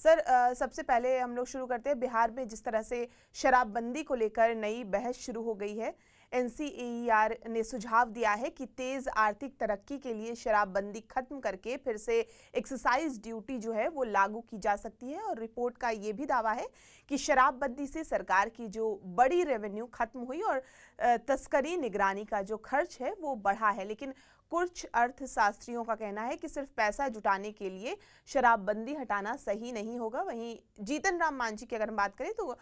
Sir, सबसे पहले हम लोग शुरू करते हैं बिहार में जिस तरह से शराबबंदी को लेकर नई बहस शुरू हो गई है। एनसीएईआर ने सुझाव दिया है कि तेज आर्थिक तरक्की के लिए शराबबंदी खत्म करके फिर से एक्साइज ड्यूटी जो है वो लागू की जा सकती है। और रिपोर्ट का ये भी दावा है कि शराबबंदी से सरकार की जो बड़ी रेवेन्यू खत्म हुई और तस्करी निगरानी का जो खर्च है वो बढ़ा है। लेकिन कुछ अर्थशास्त्रियों का कहना है कि सिर्फ पैसा जुटाने के लिए शराबबंदी हटाना सही नहीं होगा। वहीं जीतन राम मांझी की अगर हम बात करें तो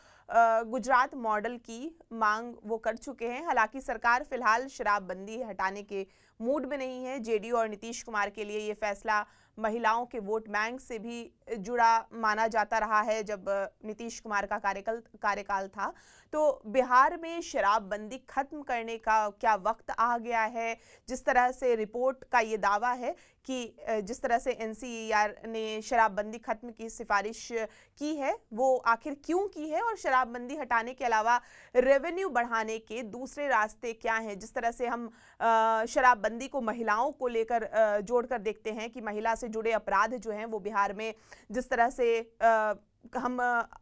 गुजरात मॉडल की मांग वो कर चुके हैं। हालांकि सरकार फिलहाल शराबबंदी हटाने के मूड में नहीं है। जेडीयू और नीतीश कुमार के लिए ये फैसला महिलाओं के वोट बैंक से भी जुड़ा माना जाता रहा है जब नीतीश कुमार का कार्यकाल था। तो बिहार में शराबबंदी खत्म करने का क्या वक्त आ गया है? जिस तरह से रिपोर्ट का ये दावा है कि जिस तरह से एनसीईआर ने शराबबंदी खत्म की सिफारिश की है वो आखिर क्यों की है, और शराबबंदी हटाने के अलावा रेवेन्यू बढ़ाने के दूसरे रास्ते क्या हैं? जिस तरह से हम शराबबंदी को महिलाओं को लेकर जोड़कर देखते हैं कि महिला से जुड़े अपराध जो हैं वो बिहार में जिस तरह से हम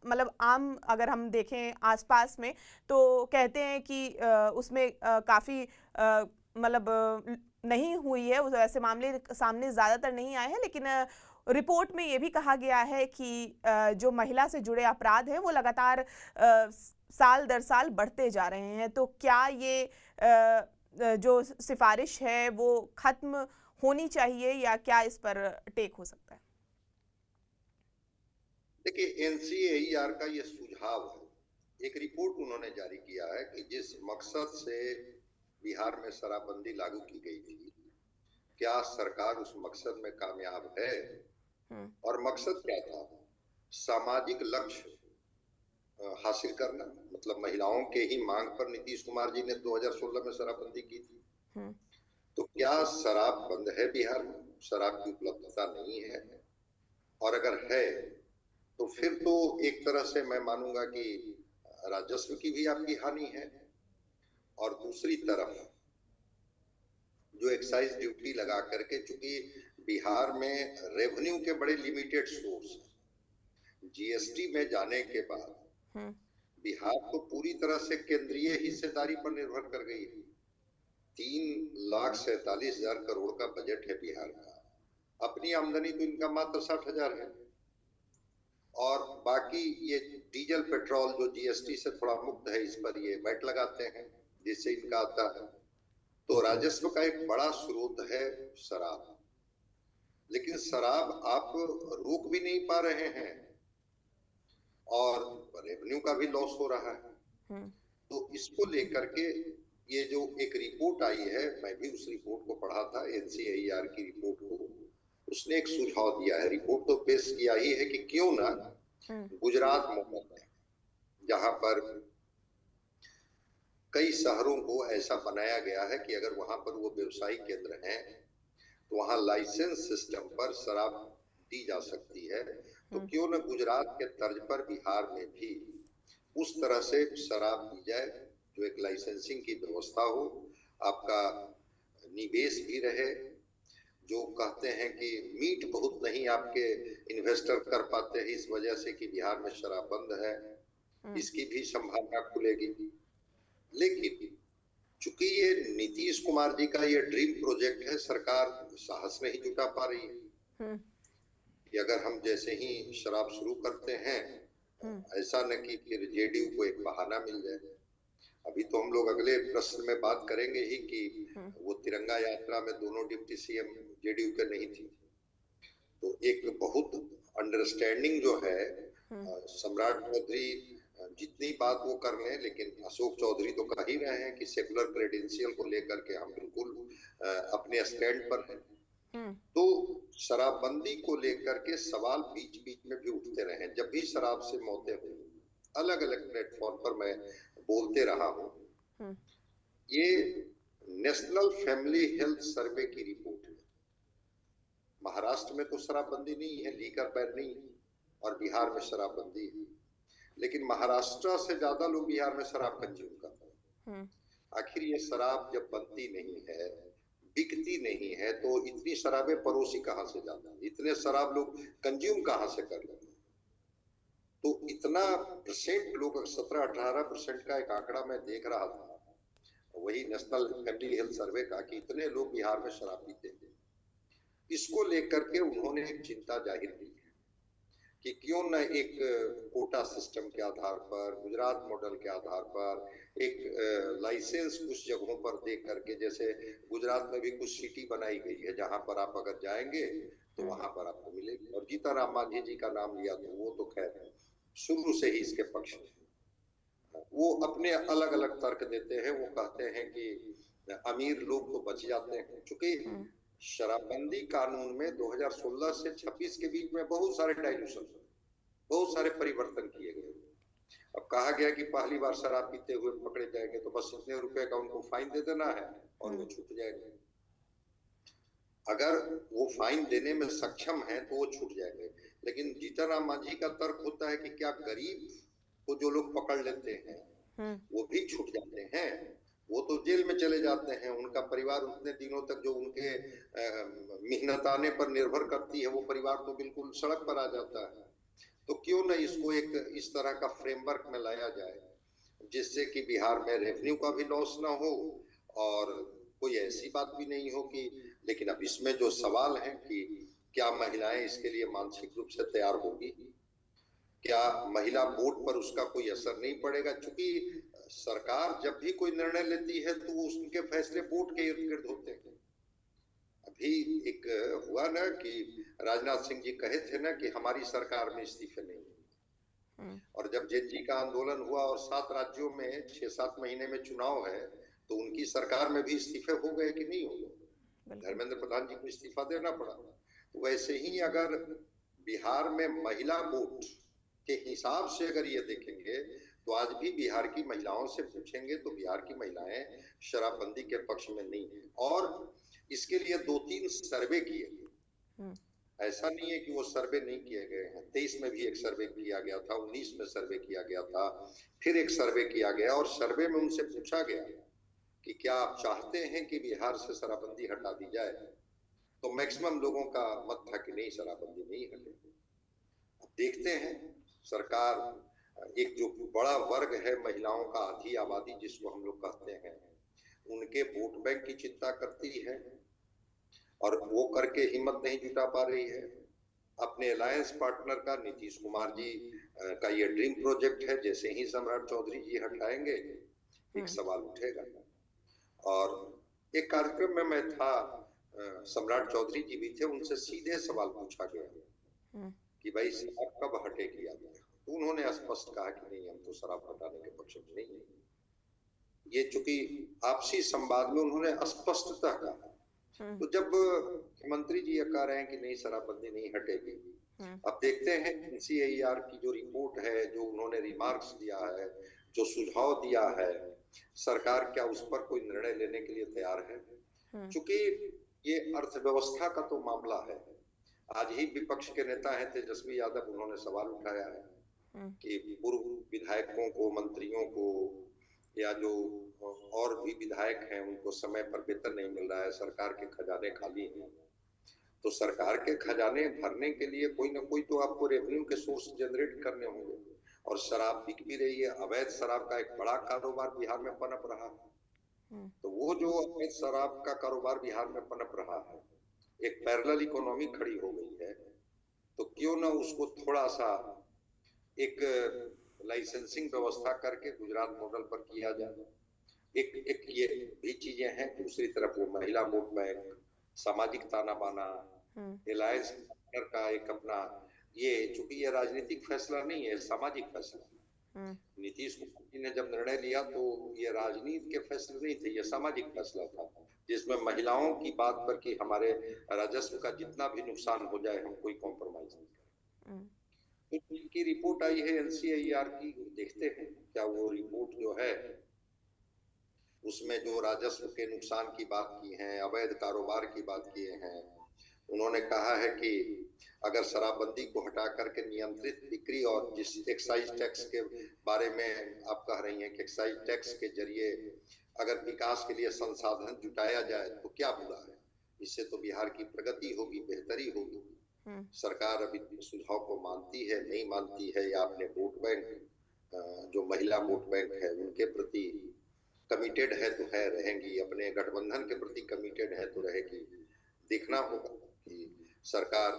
मतलब आम अगर हम देखें आसपास में तो कहते हैं कि उसमें काफ़ी मतलब नहीं हुई है, वैसे मामले सामने ज़्यादातर नहीं आए हैं। लेकिन रिपोर्ट में ये भी कहा गया है कि जो महिला से जुड़े अपराध हैं वो लगातार साल दर साल बढ़ते जा रहे हैं। तो क्या ये जो सिफारिश है वो खत्म होनी चाहिए या क्या इस पर टेक हो सकता है? देखिए, एनसीएईआर का ये सुझाव है, एक रिपोर्ट उन्होंने जारी किया है कि जिस मकसद से बिहार में शराबबंदी लागू की गई थी, क्या सरकार उस मकसद में कामयाब है? और मकसद क्या था? सामाजिक लक्ष्य हासिल करना, मतलब महिलाओं के ही मांग पर नीतीश कुमार जी ने 2016 में शराबबंदी की थी। तो क्या शराब बंद है बिहार में? शराब की उपलब्धता नहीं है, और अगर है तो फिर तो एक तरह से मैं मानूंगा कि राजस्व की भी आपकी हानि है। और दूसरी तरफ जो एक्साइज ड्यूटी लगा करके, चूंकि बिहार में रेवेन्यू के बड़े लिमिटेड सोर्स हैं, जीएसटी में जाने के बाद बिहार तो पूरी तरह से केंद्रीय हिस्सेदारी पर निर्भर कर गई है। 3,47,000 करोड़ का बजट है बिहार का, अपनी आमदनी तो इनका मात्र 60,000 है। और बाकी ये डीजल पेट्रोल जो जीएसटी से थोड़ा मुक्त है, इस पर ये वैट लगाते हैं जिससे इनका आता है। तो राजस्व का एक बड़ा स्रोत है शराब। लेकिन शराब आप रोक भी नहीं पा रहे हैं और रेवेन्यू का भी लॉस हो रहा है। तो इसको लेकर के ये जो एक रिपोर्ट आई है, मैं भी उस रिपोर्ट को पढ़ा था, एनसीएईआर की रिपोर्ट को। उसने एक सुझाव दिया है, रिपोर्ट तो पेश किया ही है कि क्यों ना गुजरात मॉडल है, जहां पर कई शहरों को ऐसा बनाया गया है कि अगर वहां पर वो व्यवसायिक केंद्र हैं तो वहां लाइसेंस सिस्टम पर शराब दी जा सकती है। तो क्यों न गुजरात के तर्ज पर बिहार में भी उस तरह से शराब दी जाए, जो एक लाइसेंसिंग की व्यवस्था हो, आपका निवेश भी रहे। जो कहते हैं कि मीट बहुत नहीं आपके इन्वेस्टर कर पाते हैं इस वजह से कि बिहार में शराब बंद है, इसकी भी संभावना खुलेगी। लेकिन चूंकि ये नीतीश कुमार जी का ये ड्रीम प्रोजेक्ट है, सरकार साहस नहीं जुटा पा रही है कि अगर हम जैसे ही शराब शुरू करते हैं, ऐसा न कि फिर जेडीयू को एक बहाना मिल जाए। अभी तो हम लोग अगले प्रश्न में बात करेंगे ही कि वो तिरंगा यात्रा में दोनों डिप्टी सीएम जेडीयू के नहीं थी। तो एक बहुत अंडरस्टैंडिंग जो है, सम्राट चौधरी जितनी बात वो कर लें, लेकिन अशोक चौधरी तो कह ही रहे हैं कि सेकुलर क्रेडेंशियल को लेकर के हम बिल्कुल अपने स्टैंड पर हैं। तो शराबबंदी को लेकर के सवाल बीच बीच में भी उठते रहे। जब भी शराब से मौतें हुई, अलग अलग प्लेटफॉर्म पर मैं बोलते रहा हूँ। ये नेशनल फैमिली हेल्थ सर्वे की रिपोर्ट है। महाराष्ट्र में तो शराबबंदी नहीं है, लीकर बैन नहीं है, और बिहार में शराबबंदी है। लेकिन महाराष्ट्र से ज्यादा लोग बिहार में शराब कंज्यूम करते हैं। आखिर ये शराब जब बनती नहीं है, बिकती नहीं है, तो इतनी शराबें परोसी कहाँ से जाती है? इतने शराब लोग कंज्यूम कहाँ से कर लेते हैं? तो इतना परसेंट लोग, 17-18% का एक आंकड़ा मैं देख रहा था, वही नेशनल फैमिली हेल्थ सर्वे का, कि इतने लोग बिहार में शराब पीते हैं। इसको लेकर के उन्होंने एक चिंता जाहिर की कि क्यों न एक कोटा सिस्टम के आधार पर, गुजरात मॉडल के आधार पर एक लाइसेंस कुछ जगहों पर दे करके, जैसे गुजरात में भी कुछ सिटी बनाई गई है जहां पर आप अगर जाएंगे तो वहां पर आपको मिलेगी। और जीतन मांझी जी का नाम लिया तो वो तो खैर शुरू से ही इसके पक्ष में, वो अपने अलग अलग तर्क देते हैं। वो कहते हैं कि अमीर लोग तो बच जाते हैं, क्योंकि शराबबंदी कानून में 2016 से 26 के बीच में बहुत सारे डाइल्यूशन, बहुत सारे परिवर्तन किए गए। अब कहा गया कि पहली बार शराब पीते हुए पकड़े जाएंगे तो बस इतने रुपए का उनको फाइन दे देना है और वो छूट जाएंगे। अगर वो फाइन देने में सक्षम है तो वो छूट जाएंगे। लेकिन जीतन राम मांझी का तर्क होता है कि क्या गरीब को जो लोग पकड़ लेते हैं वो भी छूट जाते हैं? वो तो जेल में चले जाते हैं, उनका परिवार उतने दिनों तक जो उनके मेहनताने पर निर्भर करती है, वो परिवार तो बिल्कुल सड़क पर आ जाता है। तो क्यों न इसको एक इस तरह का फ्रेमवर्क में लाया जाए जिससे कि बिहार में रेवेन्यू का भी लॉस ना हो और कोई ऐसी बात भी नहीं हो कि, लेकिन अब इसमें जो सवाल है कि क्या महिलाएं इसके लिए मानसिक रूप से तैयार होगी? क्या महिला वोट पर उसका कोई असर नहीं पड़ेगा? क्योंकि सरकार जब भी कोई निर्णय लेती है तो उसके फैसले वोट के इर्द गिर्द होते हैं। अभी एक हुआ ना कि राजनाथ सिंह जी कहे थे ना कि हमारी सरकार में इस्तीफे नहीं, और जब जेनजी का आंदोलन हुआ और 7 राज्यों में 6-7 महीने में चुनाव है तो उनकी सरकार में भी इस्तीफे हो गए कि नहीं हो गए? धर्मेंद्र प्रधान जी को इस्तीफा देना पड़ा। तो वैसे ही अगर बिहार में महिला वोट के हिसाब से अगर ये देखेंगे तो आज भी बिहार की महिलाओं से पूछेंगे तो बिहार की महिलाएं शराबबंदी के पक्ष में नहीं है। और इसके लिए 2-3 सर्वे किए, ऐसा नहीं है कि वो सर्वे नहीं किए गए हैं। 23 में भी एक सर्वे किया गया था, 19 में सर्वे किया गया था, फिर एक सर्वे किया गया और सर्वे में उनसे पूछा गया कि क्या आप चाहते हैं कि बिहार से शराबबंदी हटा दी जाए? तो मैक्सिमम लोगों का मत था कि नहीं, शराबबंदी नहीं हटेगी। अब देखते हैं, सरकार एक जो बड़ा वर्ग है महिलाओं का, आधी आबादी जिसको हम लोग कहते हैं, उनके वोट बैंक की चिंता करती है और वो करके हिम्मत नहीं जुटा पा रही है। अपने अलायंस पार्टनर का, नीतीश कुमार जी का ये ड्रीम प्रोजेक्ट है, जैसे ही सम्राट चौधरी जी हटाएंगे एक सवाल उठेगा। और एक कार्यक्रम में मैं था, सम्राट चौधरी जी भी थे, उनसे सीधे सवाल पूछा गया कि भाई शराब कब हटेगी आप? तो उन्होंने स्पष्ट कहा कि नहीं, हम तो शराब हटाने के पक्ष में नहीं है। ये चूंकि आपसी संवाद में उन्होंने स्पष्टता कहा। तो जब मुख्यमंत्री जी ये कह रहे हैं कि नहीं शराबबंदी नहीं हटेगी, अब देखते हैं एनसीएईआर की जो रिपोर्ट है, जो उन्होंने रिमार्क्स दिया है, जो सुझाव दिया है, सरकार क्या उस पर कोई निर्णय लेने के लिए तैयार है? क्योंकि ये अर्थव्यवस्था का तो मामला है। आज ही विपक्ष के नेता हैं तेजस्वी यादव, उन्होंने सवाल उठाया है कि पूर्व विधायकों को, मंत्रियों को या जो और भी विधायक हैं उनको समय पर वेतन नहीं मिल रहा है, सरकार के खजाने खाली हैं। तो सरकार के खजाने भरने के लिए कोई ना कोई तो आपको रेवेन्यू के सोर्स जनरेट करने होंगे। और शराब बिक भी रही है, अवैध शराब का एक बड़ा कारोबार बिहार में पनप रहा है। तो वो जो अवैध शराब का कारोबार बिहार में पनप रहा है, एक पैरेलल इकोनॉमी खड़ी हो गई है, तो क्यों ना उसको थोड़ा सा एक लाइसेंसिंग व्यवस्था करके गुजरात मॉडल पर किया जाए। एक ये भी चीजें हैं। दूसरी तरफ वो महिला वोट बैंक, सामाजिक ताना बाना, अलायंस पार्टनर का एक अपना, ये चूंकि ये राजनीतिक फैसला नहीं है, सामाजिक फैसला। नीतीश कुमार जी ने जब निर्णय लिया तो ये राजनीति के फैसले नहीं थे, ये सामाजिक फैसला था, जिसमें महिलाओं की बात पर कि हमारे राजस्व का जितना भी नुकसान हो जाए हम कोई कॉम्प्रोमाइज नहीं करें। तो इनकी रिपोर्ट आई है एनसीएईआर की, देखते हैं क्या वो रिपोर्ट जो है उसमें जो राजस्व के नुकसान की बात की है, अवैध कारोबार की बात किए हैं। उन्होंने कहा है कि अगर शराबबंदी को हटा करके नियंत्रित बिक्री और जिस एक्साइज टैक्स के बारे में आप कह रही हैं कि एक्साइज टैक्स के जरिए अगर विकास के लिए संसाधन जुटाया जाए तो क्या बुरा है, इससे तो बिहार की प्रगति होगी, बेहतरी होगी। सरकार अभी सुझाव को मानती है नहीं मानती है, या अपने वोट बैंक जो महिला वोट बैंक है उनके प्रति कमिटेड है तो है रहेंगी, अपने गठबंधन के प्रति कमिटेड है तो रहेगी। देखना होगा कि सरकार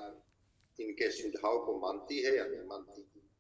इनके सुझाव को मानती है या नहीं मानती।